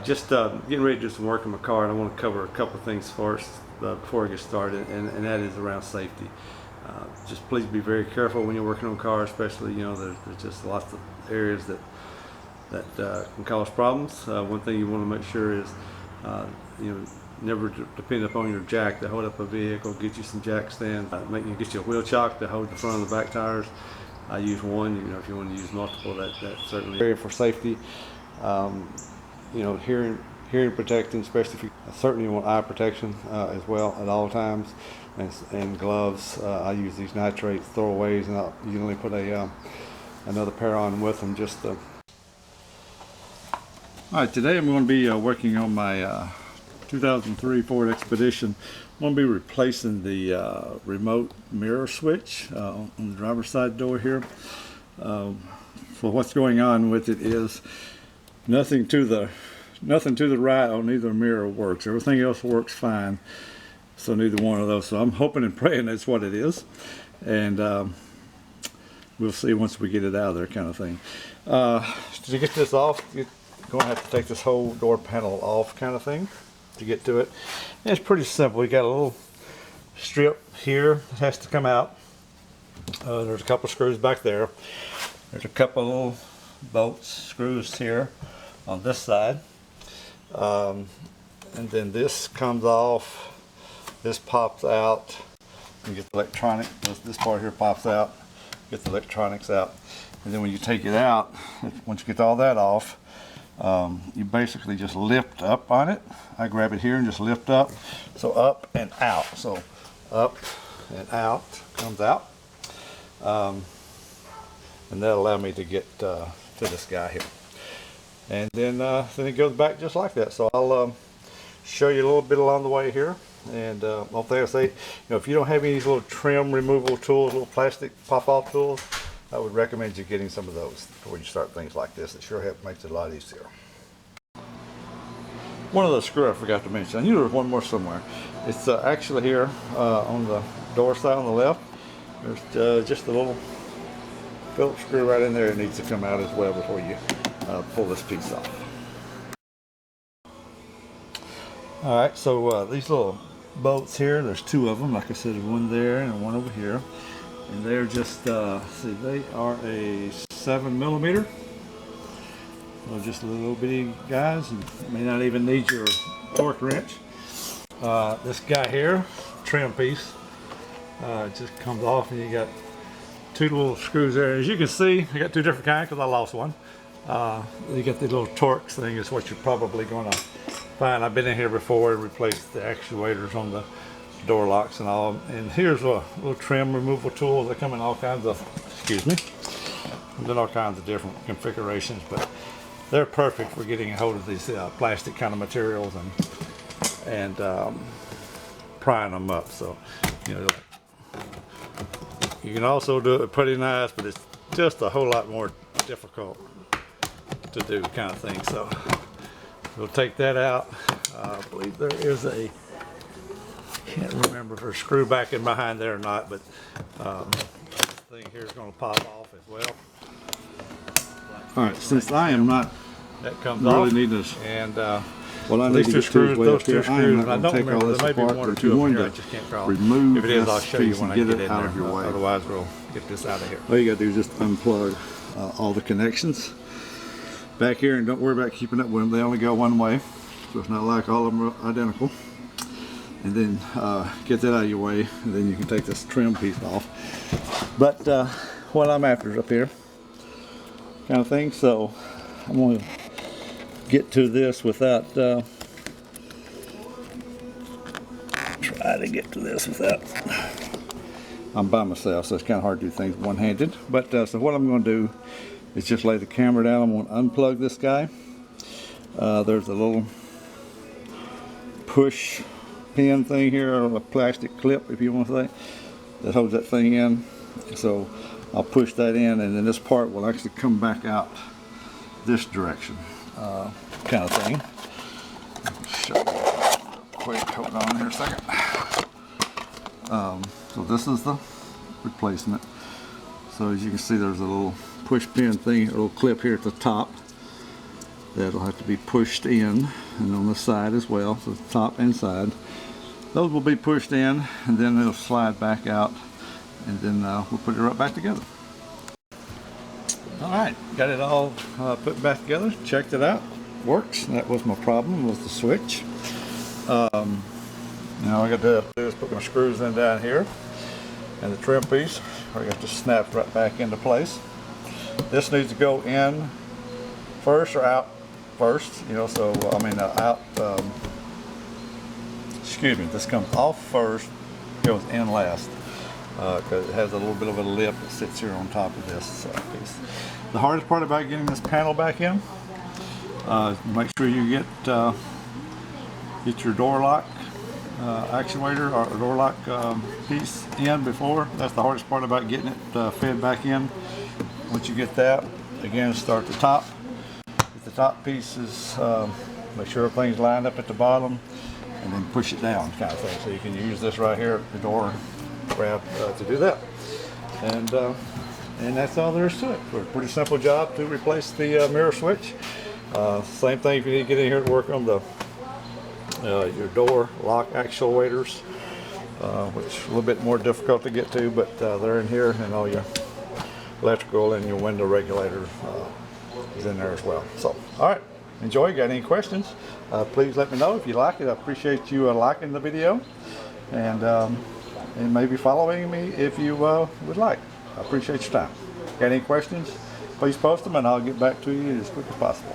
Alright, just getting ready to do some work on my car, and I want to cover a couple of things first before I get started, and that is around safety. Just please be very careful when you're working on cars, especially, you know, there's just lots of areas that can cause problems. One thing you want to make sure is, you know, never depend upon your jack to hold up a vehicle. Get you some jack stands. Get you a wheel chock to hold the front and the back tires. I use one. You know, if you want to use multiple, that's certainly area for safety. You know, hearing protection, especially if you certainly want eye protection as well at all times, and gloves. I use these nitrates throwaways, and I'll usually put another pair on with them. Just all right, today I'm going to be working on my 2003 Ford Expedition. I'm going to be replacing the remote mirror switch on the driver's side door here. So what's going on with it is nothing to the right on either mirror works. Everything else works fine, so neither one of those. So I'm hoping and praying that's what it is, and we'll see once we get it out of there, kind of thing. To get this off, you're going to have to take this whole door panel off, kind of thing, to get to it. And it's pretty simple. You got a little strip here that has to come out. There's a couple screws back there. There's a couple little bolts, screws here on this side, and then this comes off. This pops out. You get the electronic. This part here pops out. Get the electronics out, and then when you take it out, once you get all that off, you basically just lift up on it. I grab it here and just lift up. So up and out. So up and out comes out, and that'll allow me to get to this guy here. And then it goes back just like that. So I'll show you a little bit along the way here. And one thing I say, you know, if you don't have any of these little trim removal tools, little plastic pop-off tools, I would recommend you getting some of those before you start things like this. It sure makes it a lot easier. One of the screws I forgot to mention, I knew there was one more somewhere. It's actually here on the door side on the left. There's just a little Phillips screw right in there. It needs to come out as well before you pull this piece off. Alright, so these little bolts here, there's two of them. Like I said, one there and one over here. And they're just, see, they are a 7mm. So just little bitty guys. You may not even need your torque wrench. This guy here, trim piece, just comes off, and you got two little screws there. As you can see, I got two different kinds because I lost one. You got the little Torx thing is what you're probably going to find. I've been in here before and replaced the actuators on the door locks and all. And here's a little trim removal tool. They come in all kinds of, excuse me, in all kinds of different configurations, but they're perfect for getting a hold of these plastic kind of materials and prying them up. So, you know, you can also do it pretty nice, but it's just a whole lot more difficult to do, kind of thing. So we'll take that out. I believe there is a, can't remember if there's a screw back in behind there or not, but this thing here is going to pop off as well. All right, since I am not that comes really off, needing this, and well, I need to get screws, those two screws, and I don't remember, there may be one or two up here, I just can't call. If it is, I'll show you when I get in there. Otherwise, we'll get this out of here. All you got to do is just unplug all the connections back here, and don't worry about keeping up with them. They only go one way, so it's not like all of them are identical. And then get that out of your way, and then you can take this trim piece off. But what I'm after is up here, kind of thing. So I'm going to get to this without try to get to this without, I'm by myself, so it's kind of hard to do things one-handed. But so what I'm going to do is just lay the camera down. I'm going to unplug this guy. There's a little push pin thing here, or a plastic clip, if you want to say, that holds that thing in. So I'll push that in, and then this part will actually come back out this direction, kind of thing. Show you quick. Hold on here a second. So this is the replacement. So as you can see, there's a little push pin thing, a little clip here at the top. that'll have to be pushed in, and on the side as well, so the top and side. Those will be pushed in, and then it'll slide back out, and then we'll put it right back together. Alright, got it all put back together, checked it out, works. That was my problem, was the switch. Now all I got to do is put my screws in down here, and the trim piece, I got to snap right back into place. This needs to go in first or out first, you know, so I mean out, excuse me, this comes off first, goes in last, because it has a little bit of a lip that sits here on top of this piece. The hardest part about getting this panel back in, make sure you get your door lock actuator or door lock piece in before. That's the hardest part about getting it fed back in. Once you get that, again, start the top. Get the top pieces, make sure everything's lined up at the bottom, and then push it down, kind of thing. So you can use this right here, the door grab, to do that. And that's all there is to it. It's a pretty simple job to replace the mirror switch. Same thing if you need to get in here to work on the your door lock actuators, which is a little bit more difficult to get to, but they're in here, and all your electrical and your window regulator is in there as well. So, all right, enjoy. Got any questions? Please let me know if you like it. I appreciate you liking the video, and maybe following me if you would like. I appreciate your time. Got any questions? Please post them, and I'll get back to you as quick as possible.